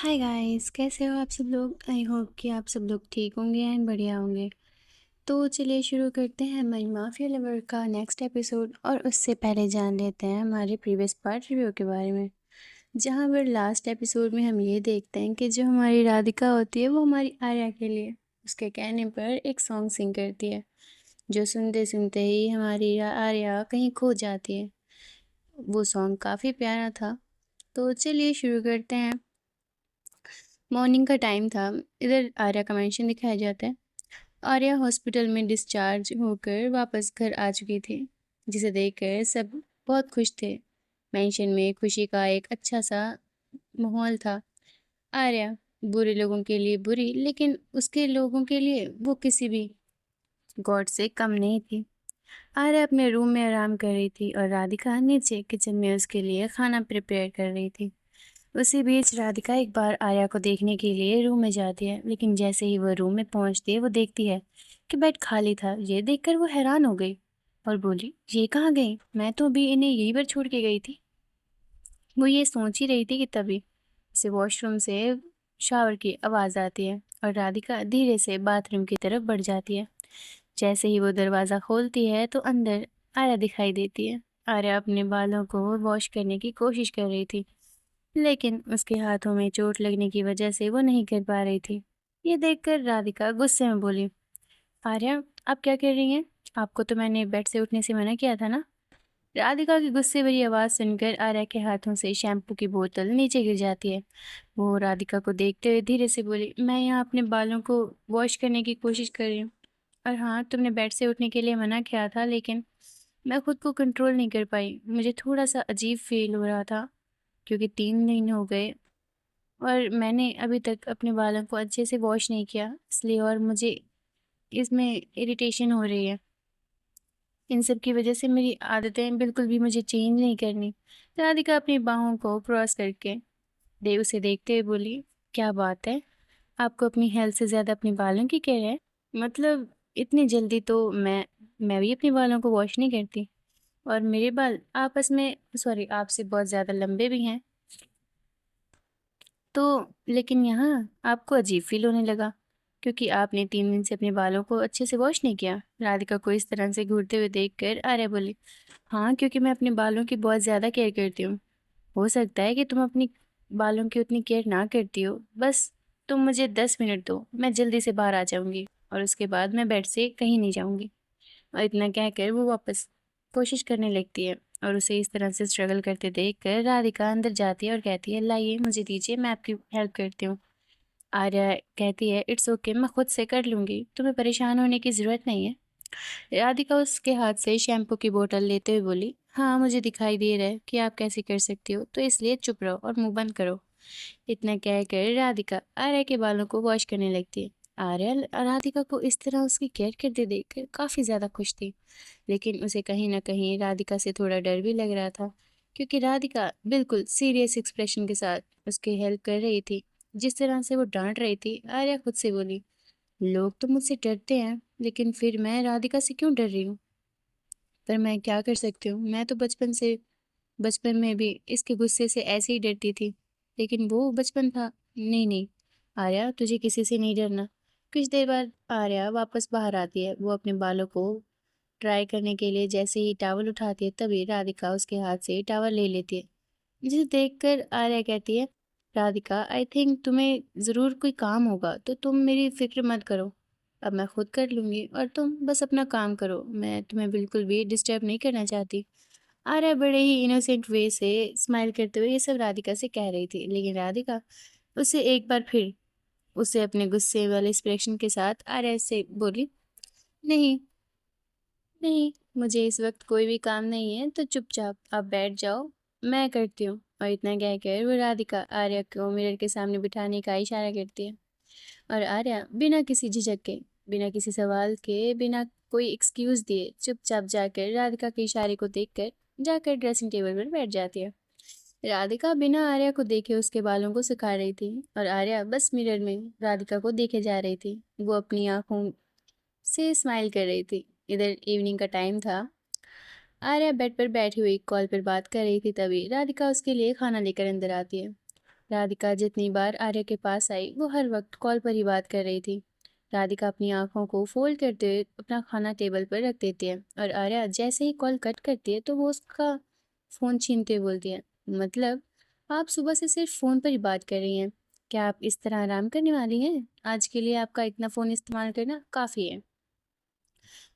Hi guys, कैसे हो आप सब लोग। आई होप कि आप सब लोग ठीक होंगे एंड बढ़िया होंगे। तो चलिए शुरू करते हैं हमारी माफिया लवर का नेक्स्ट एपिसोड। और उससे पहले जान लेते हैं हमारे प्रीवियस पार्ट रिव्यू के बारे में, जहाँ पर लास्ट एपिसोड में हम ये देखते हैं कि जो हमारी राधिका होती है वो हमारी आर्या के लिए उसके कहने पर एक सॉन्ग सिंग करती है, जो सुनते सुनते ही हमारी आर्या कहीं खो जाती है। वो सॉन्ग काफ़ी प्यारा था। तो चलिए शुरू करते हैं। मॉर्निंग का टाइम था। इधर आर्या का मेंशन दिखाया जाता है। आर्या हॉस्पिटल में डिस्चार्ज होकर वापस घर आ चुकी थी, जिसे देखकर सब बहुत खुश थे। मेंशन में खुशी का एक अच्छा सा माहौल था। आर्या बुरे लोगों के लिए बुरी, लेकिन उसके लोगों के लिए वो किसी भी गॉड से कम नहीं थी। आर्या अपने रूम में आराम कर रही थी और राधिका नीचे किचन में उसके लिए खाना प्रिपेयर कर रही थी। उसी बीच राधिका एक बार आर्या को देखने के लिए रूम में जाती है, लेकिन जैसे ही वो रूम में पहुंचती है वो देखती है कि बेड खाली था। ये देखकर वो हैरान हो गई और बोली, ये कहाँ गई? मैं तो अभी इन्हें यहीं पर छोड़ के गई थी। वो ये सोच ही रही थी कि तभी उसे वॉशरूम से शावर की आवाज़ आती है और राधिका धीरे से बाथरूम की तरफ बढ़ जाती है। जैसे ही वो दरवाज़ा खोलती है तो अंदर आर्या दिखाई देती है। आर्या अपने बालों को वॉश करने की कोशिश कर रही थी, लेकिन उसके हाथों में चोट लगने की वजह से वो नहीं कर पा रही थी। ये देखकर राधिका गुस्से में बोली, आर्या, आप क्या कर रही हैं? आपको तो मैंने बेड से उठने से मना किया था ना। राधिका की गुस्से भरी आवाज़ सुनकर आर्या के हाथों से शैम्पू की बोतल नीचे गिर जाती है। वो राधिका को देखते हुए धीरे से बोली, मैं यहाँ अपने बालों को वॉश करने की कोशिश कर रही हूँ। और हाँ, तुमने बेड से उठने के लिए मना किया था, लेकिन मैं खुद को कंट्रोल नहीं कर पाई। मुझे थोड़ा सा अजीब फील हो रहा था, क्योंकि 3 दिन हो गए और मैंने अभी तक अपने बालों को अच्छे से वॉश नहीं किया, इसलिए और मुझे इसमें इरिटेशन हो रही है। इन सब की वजह से मेरी आदतें बिल्कुल भी मुझे चेंज नहीं करनी। राधिका अपनी बाहों को क्रॉस करके उसे देखते हुए बोली, क्या बात है, आपको अपनी हेल्थ से ज़्यादा अपने बालों की केयर है? मतलब इतनी जल्दी तो मैं भी अपने बालों को वॉश नहीं करती। और मेरे बाल आपस में, सॉरी, आपसे बहुत ज़्यादा लंबे भी हैं। तो लेकिन यहाँ आपको अजीब फील होने लगा, क्योंकि आपने 3 दिन से अपने बालों को अच्छे से वॉश नहीं किया। राधिका को इस तरह से घूरते हुए देखकर आर्या बोली, हाँ, क्योंकि मैं अपने बालों की बहुत ज़्यादा केयर करती हूँ। हो सकता है कि तुम अपनी बालों की उतनी केयर ना करती हो। बस तुम मुझे 10 मिनट दो, मैं जल्दी से बाहर आ जाऊंगी और उसके बाद मैं बेड से कहीं नहीं जाऊंगी। और इतना कहकर वो वापस कोशिश करने लगती है और उसे इस तरह से स्ट्रगल करते देखकर राधिका अंदर जाती है और कहती है, लाइए मुझे दीजिए, मैं आपकी हेल्प करती हूँ। आर्या कहती है, इट्स ओके, मैं खुद से कर लूँगी, तुम्हें परेशान होने की ज़रूरत नहीं है। राधिका उसके हाथ से शैम्पू की बोतल लेते हुए बोली, हाँ, मुझे दिखाई दे रहा है कि आप कैसे कर सकती हो, तो इसलिए चुप रहो और मुंह बंद करो। इतना कहकर राधिका आर्या के बालों को वॉश करने लगती है। आर्या राधिका को इस तरह उसकी केयर करते देखकर काफ़ी ज़्यादा खुश थी, लेकिन उसे कहीं न कहीं राधिका से थोड़ा डर भी लग रहा था, क्योंकि राधिका बिल्कुल सीरियस एक्सप्रेशन के साथ उसकी हेल्प कर रही थी। जिस तरह से वो डांट रही थी, आर्या खुद से बोली, लोग तो मुझसे डरते हैं, लेकिन फिर मैं राधिका से क्यों डर रही हूँ? पर मैं क्या कर सकती हूँ? मैं तो बचपन में भी इसके गुस्से से ऐसे ही डरती थी, लेकिन वो बचपन था। नहीं नहीं आर्या, तुझे किसी से नहीं डरना। कुछ देर बाद आर्या वापस बाहर आती है। वो अपने बालों को ट्राई करने के लिए जैसे ही टॉवल उठाती है, तभी राधिका उसके हाथ से टॉवल ले लेती है, जिसे देखकर आर्या कहती है, राधिका, आई थिंक तुम्हें ज़रूर कोई काम होगा, तो तुम मेरी फिक्र मत करो। अब मैं खुद कर लूँगी और तुम बस अपना काम करो। मैं तुम्हें बिल्कुल भी डिस्टर्ब नहीं करना चाहती। आर्या बड़े ही इनोसेंट वे से स्माइल करते हुए ये सब राधिका से कह रही थी, लेकिन राधिका उसे एक बार फिर उसे अपने गुस्से वाले एक्सप्रेशन के साथ आर्या से बोली, नहीं नहीं, मुझे इस वक्त कोई भी काम नहीं है, तो चुपचाप आप बैठ जाओ, मैं करती हूँ। और इतना कहकर वो राधिका आर्या को मिरर के सामने बिठाने का इशारा करती है और आर्या बिना किसी झिझक के, बिना किसी सवाल के, बिना कोई एक्सक्यूज दिए चुपचाप जाकर राधिका के इशारे को देखकर जाकर ड्रेसिंग टेबल पर बैठ जाती है। राधिका बिना आर्या को देखे उसके बालों को सुखा रही थी और आर्या बस मिरर में राधिका को देखे जा रही थी। वो अपनी आंखों से स्माइल कर रही थी। इधर इवनिंग का टाइम था। आर्या बेड पर बैठी हुई कॉल पर बात कर रही थी, तभी राधिका उसके लिए खाना लेकर अंदर आती है राधिका जितनी बार आर्या के पास आई वो हर वक्त कॉल पर ही बात कर रही थी। राधिका अपनी आंखों को फोल्ड करते हुए अपना खाना टेबल पर रख देती है और आर्या जैसे ही कॉल कट करती है तो वो उसका फ़ोन छीनते हुए बोलती है, मतलब आप सुबह से सिर्फ फ़ोन पर ही बात कर रही हैं। क्या आप इस तरह आराम करने वाली हैं? आज के लिए आपका इतना फ़ोन इस्तेमाल करना काफ़ी है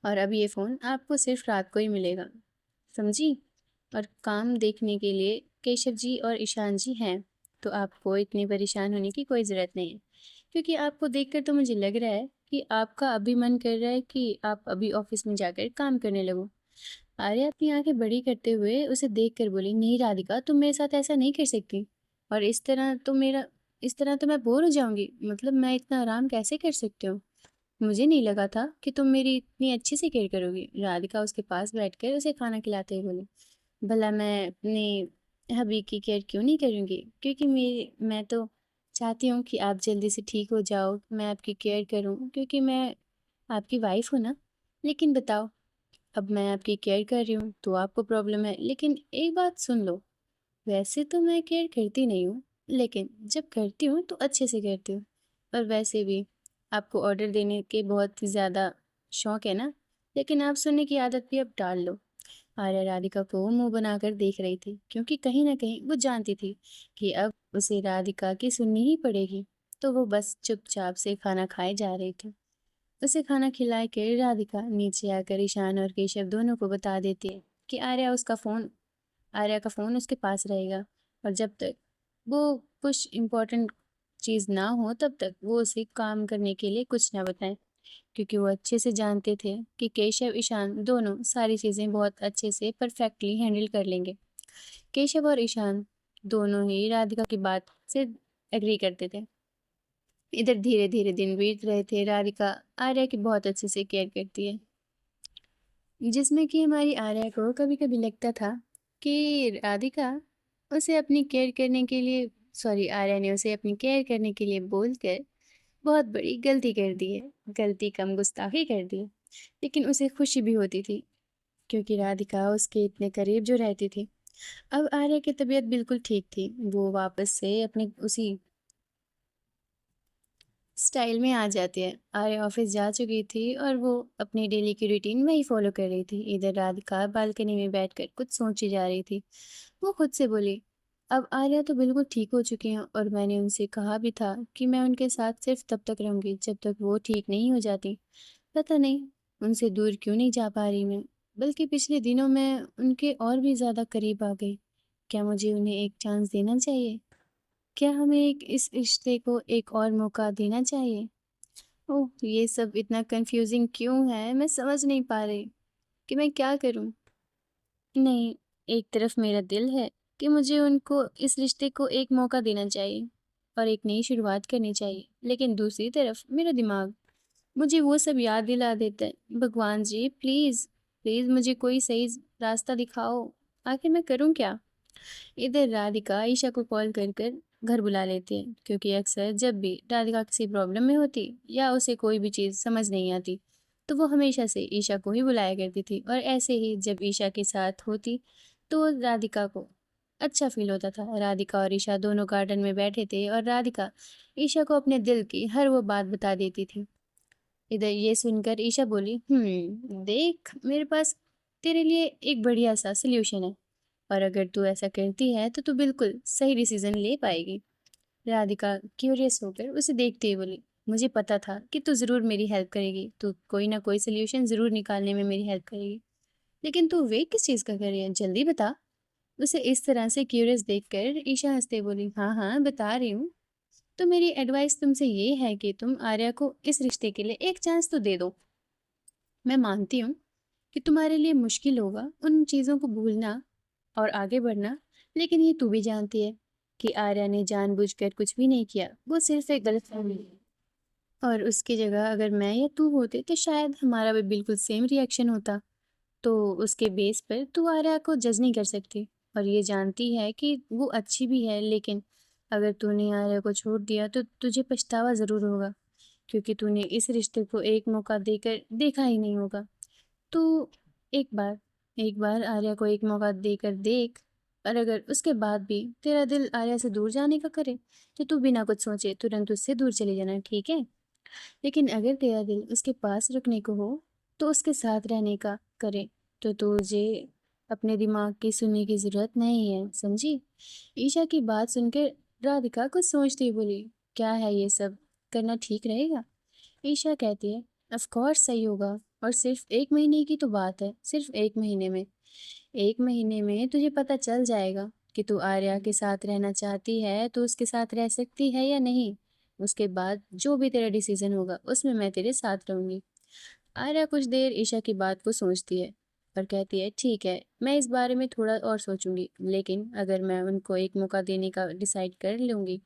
और अब ये फ़ोन आपको सिर्फ रात को ही मिलेगा, समझी? और काम देखने के लिए केशव जी और ईशान जी हैं, तो आपको इतनी परेशान होने की कोई ज़रूरत नहीं है। क्योंकि आपको देखकर तो मुझे लग रहा है कि आपका अभी मन कर रहा है कि आप अभी ऑफिस में जाकर काम करने लगो। आर्या अपनी आंखें बड़ी करते हुए उसे देखकर बोली, नहीं राधिका, तुम मेरे साथ ऐसा नहीं कर सकती। और इस तरह तो मैं बोर हो जाऊंगी। मतलब मैं इतना आराम कैसे कर सकती हूँ? मुझे नहीं लगा था कि तुम मेरी इतनी अच्छे से केयर करोगी। राधिका उसके पास बैठकर उसे खाना खिलाते हुए बोली, भला मैं अपने हबी की केयर क्यों नहीं करूँगी? क्योंकि मैं तो चाहती हूँ कि आप जल्दी से ठीक हो जाओ, मैं आपकी केयर करूँ, क्योंकि मैं आपकी वाइफ़ हूँ ना। लेकिन बताओ, अब मैं आपकी केयर कर रही हूँ तो आपको प्रॉब्लम है, लेकिन एक बात सुन लो, वैसे तो मैं केयर करती नहीं हूँ, लेकिन जब करती हूँ तो अच्छे से करती हूँ। और वैसे भी आपको ऑर्डर देने के बहुत ही ज़्यादा शौक है ना, लेकिन आप सुनने की आदत भी अब डाल लो। आर्या राधिका को मुंह बनाकर देख रही थी, क्योंकि कहीं ना कहीं वो जानती थी कि अब उसे राधिका की सुननी ही पड़ेगी। तो वो बस चुपचाप से खाना खाए जा रही थी। उसे खाना खिलाए के राधिका नीचे आकर ईशान और केशव दोनों को बता देती है कि आर्या का फ़ोन उसके पास रहेगा और जब तक वो कुछ इम्पोर्टेंट चीज़ ना हो तब तक वो उसे काम करने के लिए कुछ ना बताएं, क्योंकि वो अच्छे से जानते थे कि केशव ईशान दोनों सारी चीज़ें बहुत अच्छे से परफेक्टली हैंडल कर लेंगे। केशव और ईशान दोनों ही राधिका की बात से एग्री करते थे। इधर धीरे धीरे दिन बीत रहे थे। राधिका आर्या की बहुत अच्छे से केयर करती है, जिसमें कि हमारी आर्या को कभी कभी लगता था कि राधिका उसे अपनी केयर करने के लिए सॉरी आर्या ने उसे अपनी केयर करने के लिए बोलकर बहुत बड़ी गलती कर दी है। गलती कम गुस्ताखी कर दी है। लेकिन उसे खुशी भी होती थी, क्योंकि राधिका उसके इतने करीब जो रहती थी। अब आर्या की तबीयत बिल्कुल ठीक थी। वो वापस से अपने उसी स्टाइल में आ जाती है। आर्या ऑफिस जा चुकी थी और वो अपनी डेली की रूटीन वही फॉलो कर रही थी। इधर राधिका बालकनी में बैठकर कुछ सोची जा रही थी। वो खुद से बोली, अब आर्या तो बिल्कुल ठीक हो चुकी हैं और मैंने उनसे कहा भी था कि मैं उनके साथ सिर्फ तब तक रहूंगी जब तक वो ठीक नहीं हो जाती। पता नहीं उनसे दूर क्यों नहीं जा पा रही मैं, बल्कि पिछले दिनों में उनके और भी ज़्यादा करीब आ गई। क्या मुझे उन्हें एक चांस देना चाहिए? क्या हमें एक इस रिश्ते को एक और मौका देना चाहिए? ओह! ये सब इतना कन्फ्यूज़िंग क्यों है? मैं समझ नहीं पा रही कि मैं क्या करूँ? नहीं, एक तरफ मेरा दिल है कि मुझे उनको इस रिश्ते को एक मौका देना चाहिए और एक नई शुरुआत करनी चाहिए, लेकिन दूसरी तरफ मेरा दिमाग मुझे वो सब याद दिला देता है। भगवान जी, प्लीज़, प्लीज़ मुझे कोई सही रास्ता दिखाओ। आखिर मैं करूँ क्या? इधर राधिका ईशा को कॉल कर कर घर बुला लेती है, क्योंकि अक्सर जब भी राधिका किसी प्रॉब्लम में होती या उसे कोई भी चीज़ समझ नहीं आती तो वो हमेशा से ईशा को ही बुलाया करती थी। और ऐसे ही जब ईशा के साथ होती तो राधिका को अच्छा फील होता था। राधिका और ईशा दोनों गार्डन में बैठे थे और राधिका ईशा को अपने दिल की हर वो बात बता देती थी। इधर ये सुनकर ईशा बोली, देख मेरे पास तेरे लिए एक बढ़िया सा सल्यूशन है और अगर तू ऐसा करती है तो तू बिल्कुल सही डिसीजन ले पाएगी। राधिका क्यूरियस होकर उसे देखते ही बोली, मुझे पता था कि तू ज़रूर मेरी हेल्प करेगी। तू कोई ना कोई सल्यूशन ज़रूर निकालने में मेरी हेल्प करेगी। लेकिन तू वेट किस चीज़ का कर रही है? जल्दी बता। उसे इस तरह से क्यूरियस देखकर ईशा हंसते बोली, हाँ हाँ बता रही हूँ। तो मेरी एडवाइस तुमसे ये है कि तुम आर्या को इस रिश्ते के लिए एक चांस तो दे दो। मैं मानती हूँ कि तुम्हारे लिए मुश्किल होगा उन चीज़ों को भूलना और आगे बढ़ना, लेकिन ये तू भी जानती है कि आर्या ने जानबूझकर कुछ भी नहीं किया। वो सिर्फ एक गलतफहमी है और उसकी जगह अगर मैं या तू होते तो शायद हमारा भी बिल्कुल सेम रिएक्शन होता। तो उसके बेस पर तू आर्या को जज नहीं कर सकती और ये जानती है कि वो अच्छी भी है, लेकिन अगर तूने आर्या को छोड़ दिया तो तुझे पछतावा ज़रूर होगा, क्योंकि तूने इस रिश्ते को एक मौका देकर देखा ही नहीं होगा। तो एक बार एक बार आर्या को एक मौका देकर देख। पर अगर उसके बाद भी तेरा दिल आर्या से दूर जाने का करे, तो तू बिना कुछ सोचे तुरंत उससे दूर चले जाना, ठीक है? लेकिन अगर तेरा दिल उसके पास रुकने को हो, तो उसके साथ रहने का करे, तो तुझे अपने दिमाग की सुनने की ज़रूरत नहीं है, समझी? ईशा की बात सुनकर राधिका कुछ सोचती हुई बोली, क्या है ये सब? करना ठीक रहेगा? ईशा कहती है, ऑफ कोर्स सही होगा। और सिर्फ 1 महीने की तो बात है, सिर्फ 1 महीने में। 1 महीने में तुझे पता चल जाएगा कि तू आर्या के साथ रहना चाहती है, तो उसके साथ रह सकती है या नहीं। उसके बाद जो भी तेरा डिसीजन होगा उसमें मैं तेरे साथ रहूंगी। आर्या कुछ देर ईशा की बात को सोचती है और कहती है, ठीक है, मैं इस बारे में थोड़ा और सोचूंगी, लेकिन अगर मैं उनको एक मौका देने का डिसाइड कर लूंगी,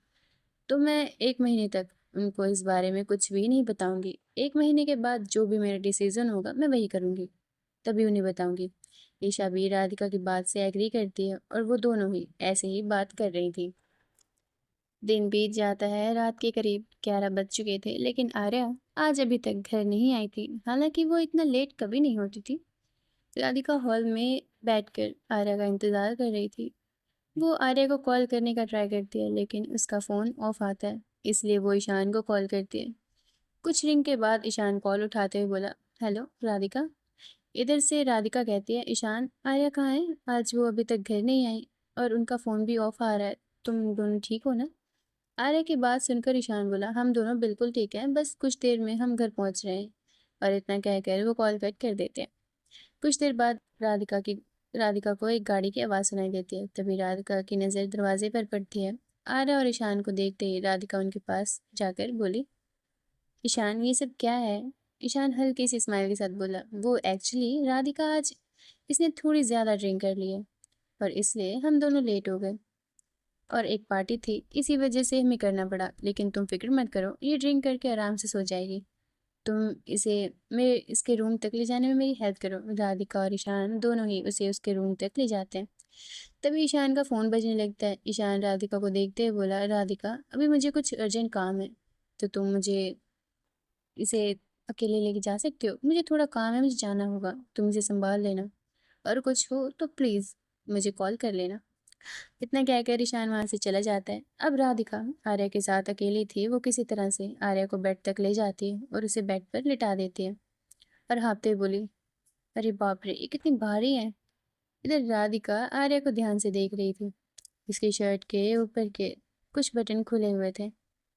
तो मैं 1 महीने तक उनको इस बारे में कुछ भी नहीं बताऊंगी। 1 महीने के बाद जो भी मेरा डिसीजन होगा मैं वही करूंगी, तभी उन्हें बताऊंगी। ईशा भी राधिका की बात से एग्री करती है और वो दोनों ही ऐसे ही बात कर रही थी। दिन बीत जाता है, रात के करीब 11 बज चुके थे, लेकिन आर्या आज अभी तक घर नहीं आई थी। हालांकि वो इतना लेट कभी नहीं होती थी। राधिका हॉल में बैठकर आर्या का इंतजार कर रही थी। वो आर्या को कॉल करने का ट्राई करती है, लेकिन उसका फ़ोन ऑफ आता है, इसलिए वो ईशान को कॉल करती है। कुछ रिंग के बाद ईशान कॉल उठाते हुए बोला, हेलो राधिका। इधर से राधिका कहती है, ईशान, आर्या कहाँ है? आज वो अभी तक घर नहीं आई और उनका फ़ोन भी ऑफ आ रहा है। तुम दोनों ठीक हो ना? आर्या की बात सुनकर ईशान बोला, हम दोनों बिल्कुल ठीक हैं, बस कुछ देर में हम घर पहुंच रहे हैं। और इतना कहकर वो कॉल कट कर देते हैं। कुछ देर बाद राधिका को एक गाड़ी की आवाज़ सुनाई देती है। तभी राधिका की नज़र दरवाजे पर पड़ती है। आर्या और ईशान को देखते ही राधिका उनके पास जाकर बोली, ईशान, ये सब क्या है? ईशान हल्की सी स्माइल के साथ बोला, वो एक्चुअली राधिका, आज इसने थोड़ी ज़्यादा ड्रिंक कर ली है और इसलिए हम दोनों लेट हो गए। और एक पार्टी थी, इसी वजह से हमें करना पड़ा, लेकिन तुम फिक्र मत करो, ये ड्रिंक करके आराम से सो जाएगी। तुम इसे मेरे इसके रूम तक ले जाने में मेरी हेल्प करो। राधिका और ईशान दोनों ही उसे उसके रूम तक ले जाते हैं। तभी ईशान का फ़ोन बजने लगता है। ईशान राधिका को देखते हुए बोला, राधिका, अभी मुझे कुछ अर्जेंट काम है, तो तुम मुझे इसे अकेले लेके जा सकते हो? मुझे थोड़ा काम है, मुझे जाना होगा, तुम इसे संभाल लेना, और कुछ हो तो प्लीज़ मुझे कॉल कर लेना। इतना कहकर ईशान वहाँ से चला जाता है। अब राधिका आर्या के साथ अकेली थी। वो किसी तरह से आर्या को बेड तक ले जाती है और उसे बेड पर लिटा देती है और हाँफते हुए बोली, अरे बाप रे, ये कितनी भारी है। इधर राधिका आर्या को ध्यान से देख रही थी। उसकी शर्ट के ऊपर के कुछ बटन खुले हुए थे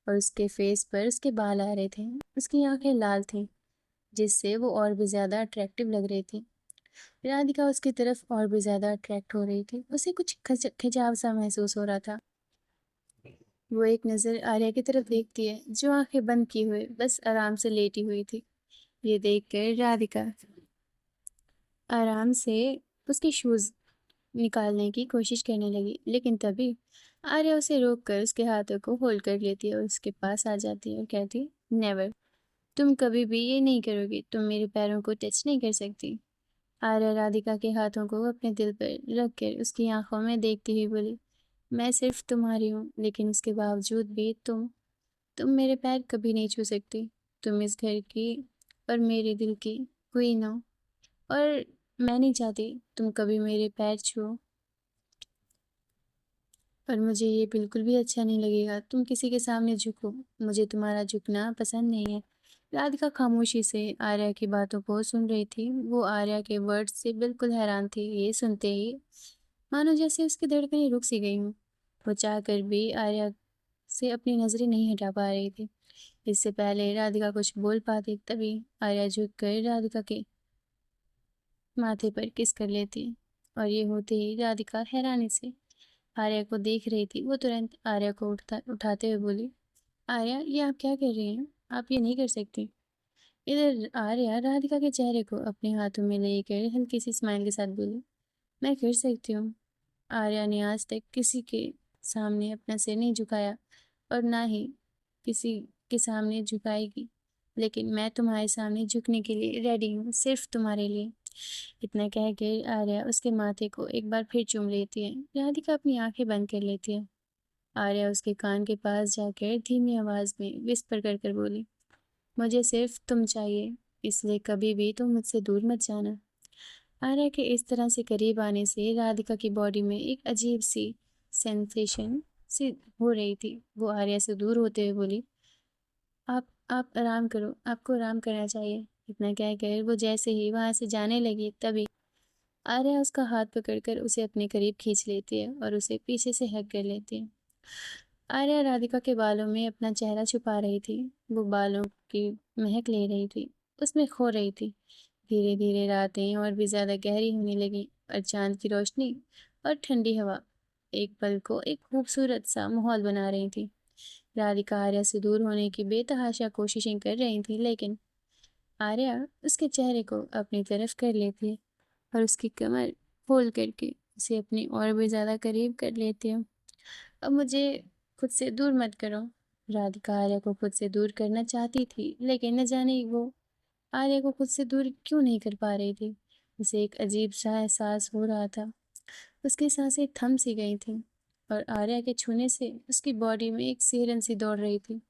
और उसके फेस पर उसके बाल आ रहे थे। उसकी आंखें लाल थीं, जिससे वो और भी ज़्यादा अट्रैक्टिव लग रही थी। राधिका उसकी तरफ और भी ज़्यादा अट्रैक्ट हो रही थी। उसे कुछ खिंचाव सा महसूस हो रहा था। वो एक नज़र आर्या की तरफ देखती है, जो आंखें बंद किए हुए बस आराम से लेटी हुई थी। ये देखकर राधिका आराम से उसके शूज़ निकालने की कोशिश करने लगी, लेकिन तभी आर्या उसे रोककर उसके हाथों को होल्ड कर लेती है और उसके पास आ जाती है और कहती है, नेवर, तुम कभी भी ये नहीं करोगी, तुम मेरे पैरों को टच नहीं कर सकती। आर्या राधिका के हाथों को अपने दिल पर रखकर उसकी आंखों में देखती हुई बोली, मैं सिर्फ तुम्हारी हूँ, लेकिन उसके बावजूद भी तुम मेरे पैर कभी नहीं छू सकती। तुम इस घर की और मेरे दिल की क्वीन हो, और मैं नहीं चाहती तुम कभी मेरे पैर छुओ, और मुझे ये बिल्कुल भी अच्छा नहीं लगेगा तुम किसी के सामने झुको। मुझे तुम्हारा झुकना पसंद नहीं है। राधिका खामोशी से आर्या की बातों को सुन रही थी। वो आर्या के वर्ड्स से बिल्कुल हैरान थी। ये सुनते ही मानो जैसे उसकी धड़कनें रुक सी गई हों। वो चाहकर भी आर्या से अपनी नजरें नहीं हटा पा रही थी। इससे पहले राधिका कुछ बोल पाती, तभी आर्या झुककर राधिका के माथे पर किस कर लेती है। और ये होते ही राधिका हैरानी से आर्या को देख रही थी। वो तुरंत आर्या को उठाते हुए बोली, आर्या, ये आप क्या कर रही हैं? आप ये नहीं कर सकती। इधर आर्या राधिका के चेहरे को अपने हाथों में लेकर हल्की सी स्माइल के साथ बोली, मैं कर सकती हूँ। आर्या ने आज तक किसी के सामने अपना सिर नहीं झुकाया और ना ही किसी के सामने झुकाएगी, लेकिन मैं तुम्हारे सामने झुकने के लिए रेडी हूँ, सिर्फ तुम्हारे लिए। इतना कह के आर्या उसके माथे को एक बार फिर चूम लेती है। राधिका अपनी आंखें बंद कर लेती है। आर्या उसके कान के पास जाकर धीमी आवाज में विस्पर कर कर बोली, मुझे सिर्फ तुम चाहिए, इसलिए कभी भी तुम मुझसे दूर मत जाना। आर्या के इस तरह से करीब आने से राधिका की बॉडी में एक अजीब सी सेंसेशन सी हो रही थी। वो आर्या से दूर होते हुए बोली, आप आराम करो, आपको आराम करना चाहिए। इतना कहकर वो जैसे ही वहां से जाने लगी तभी आर्या उसका हाथ पकड़कर उसे अपने करीब खींच लेती है और उसे पीछे से हग कर लेती है। आर्या राधिका के बालों में अपना चेहरा छुपा रही थी। वो बालों की महक ले रही थी, उसमें खो रही थी। धीरे धीरे रातें और भी ज्यादा गहरी होने लगी और चांद की रोशनी और ठंडी हवा एक पल को एक खूबसूरत सा माहौल बना रही थी। राधिका आर्या से दूर होने की बेतहाशा कोशिशें कर रही थी, लेकिन आर्या उसके चेहरे को अपनी तरफ कर लेती है और उसकी कमर फोल्ड करके उसे अपनी और भी ज्यादा करीब कर लेती है। अब मुझे खुद से दूर मत करो। राधिका आर्या को खुद से दूर करना चाहती थी, लेकिन न जाने वो आर्या को खुद से दूर क्यों नहीं कर पा रही थी। उसे एक अजीब सा एहसास हो रहा था। उसकी सांसें थम सी गई थीं और आर्या के छूने से उसकी बॉडी में एक सिहरन सी दौड़ रही थी।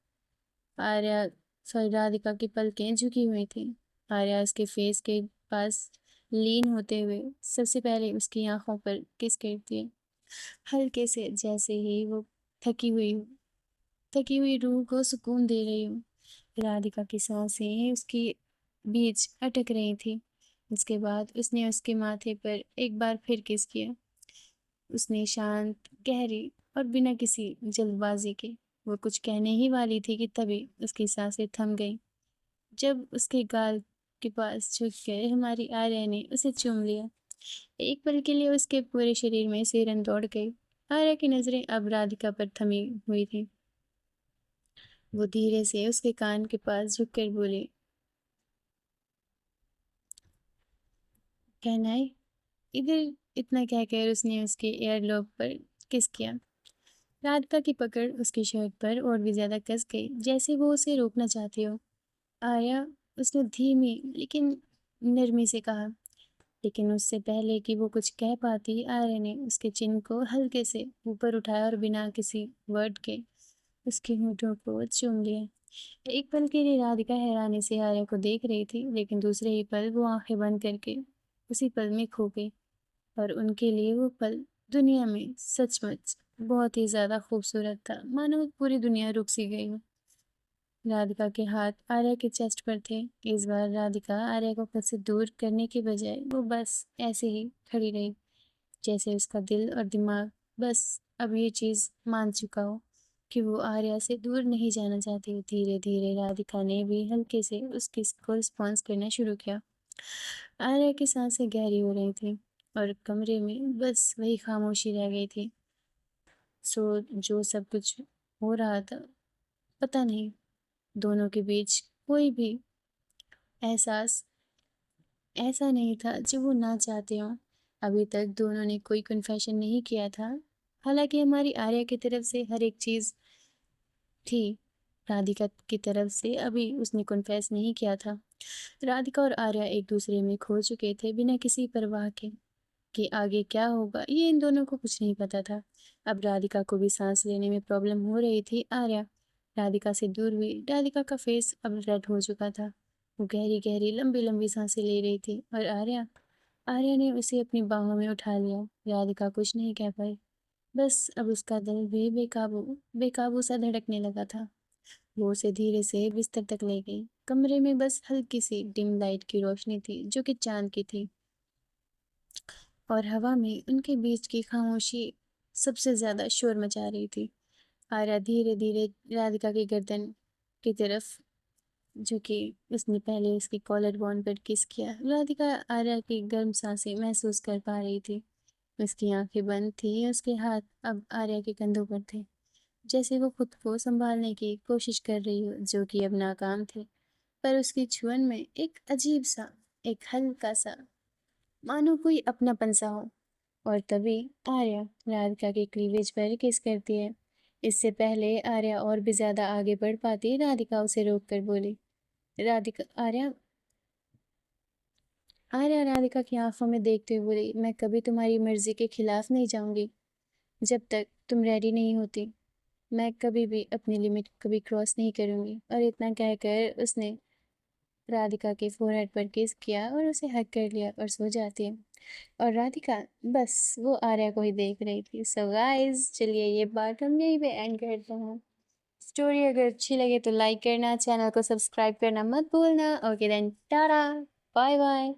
आर्या राधिका की पलकें झुकी हुई थी। आर्या उसके फेस के पास लीन होते हुए सबसे पहले उसकी आंखों पर किस करती है, हल्के से, जैसे ही वो थकी हुई थकी हुई रूह को सुकून दे रही हो। राधिका की सांसें उसकी बीच अटक रही थी। उसके बाद उसने उसके माथे पर एक बार फिर किस किया। उसने शांत, गहरी और बिना किसी जल्दबाजी के। वो कुछ कहने ही वाली थी कि तभी उसकी सांसें थम गईं। जब उसके गाल के पास झुककर हमारी आर्या ने उसे चूम लिया। एक पल के लिए उसके पूरे शरीर में सिहरन दौड़ गई। आर्या की नजरें अब राधिका पर थमी हुई थी। वो धीरे से उसके कान के पास झुककर बोली, कहना है इधर। इतना कहकर उसने उसके एयरलोब पर किस किया। राधिका की पकड़ उसकी शर्ट पर और भी ज्यादा कस गई, जैसे वो उसे रोकना चाहती हो। आर्या, उसने धीमी लेकिन नरमी से कहा। लेकिन उससे पहले कि वो कुछ कह पाती, आर्या ने उसके चिन को हल्के से ऊपर उठाया और बिना किसी वर्ड के उसके होठों को चूम लिया। एक पल के लिए राधिका हैरानी से आर्या को देख रही थी, लेकिन दूसरे ही पल वो आंखें बंद करके उसी पल में खो गई। और उनके लिए वो पल दुनिया में सचमुच बहुत ही ज्यादा खूबसूरत था, मानो पूरी दुनिया रुक सी गई हो। राधिका के हाथ आर्या के चेस्ट पर थे। इस बार राधिका आर्या को खुद से दूर करने के बजाय वो बस ऐसे ही खड़ी रही, जैसे उसका दिल और दिमाग बस अब ये चीज मान चुका हो कि वो आर्या से दूर नहीं जाना चाहती। धीरे धीरे राधिका ने भी हल्के से उसकी को रिस्पॉन्स करना शुरू किया। आर्या की सांसें गहरी हो रही थी और कमरे में बस वही खामोशी रह गई थी। जो सब कुछ हो रहा था, पता नहीं, दोनों के बीच कोई भी एहसास ऐसा नहीं था जो वो ना चाहते हों। अभी तक दोनों ने कोई कन्फेशन नहीं किया था। हालांकि हमारी आर्या की तरफ से हर एक चीज थी, राधिका की तरफ से अभी उसने कन्फेस नहीं किया था। राधिका और आर्या एक दूसरे में खो चुके थे, बिना किसी परवाह के कि आगे क्या होगा ये इन दोनों को कुछ नहीं पता था। अब राधिका को भी सांस लेने में प्रॉब्लम हो रही थी। आर्या राधिका से दूर हुई। राधिका का फेस अब रेड हो चुका था। वो गहरी गहरी लंबी लंबी सांसें ले रही थी और आर्या आर्या ने उसे अपनी बाहों में उठा लिया। राधिका कुछ नहीं कह पाई, बस अब उसका दिल भी बेकाबू बेकाबू सा धड़कने लगा था। वो उसे धीरे से बिस्तर तक ले गई। कमरे में बस हल्की सी डिम लाइट की रोशनी थी, जो कि चांद की थी, और हवा में उनके बीच की खामोशी सबसे ज्यादा शोर मचा रही थी। आर्या धीरे धीरे राधिका की गर्दन की तरफ झुकी। उसने पहले उसकी कॉलर बोन पर किस किया। राधिका आर्या की गर्म सांसें महसूस कर पा रही थी। उसकी आंखें बंद थी, उसके हाथ अब आर्या के कंधों पर थे, जैसे वो खुद को संभालने की कोशिश कर रही हो, जो कि अब नाकाम थे। पर उसकी छुअन में एक अजीब सा, एक हल्का सा, मानो कोई अपनापन सा हो। और तभी आर्या राधिका के क्लीवेज पर किस करती है। इससे पहले आर्या और भी ज्यादा आगे बढ़ पाती, राधिका उसे रोक कर बोली, राधिका आर्या आर्या राधिका की आंखों में देखते हुए बोली, मैं कभी तुम्हारी मर्जी के खिलाफ नहीं जाऊंगी। जब तक तुम रेडी नहीं होती, मैं कभी भी अपनी लिमिट कभी क्रॉस नहीं करूंगी। और इतना कहकर उसने राधिका के फोरहेड पर किस किया और उसे हक कर लिया और सो जाती है। और राधिका बस वो आर्या को ही देख रही थी। सो गाइस चलिए ये पार्ट हम यहीं पे एंड करते हैं। स्टोरी अगर अच्छी लगे तो लाइक करना, चैनल को सब्सक्राइब करना मत भूलना। ओके देन टाटा, बाय बाय।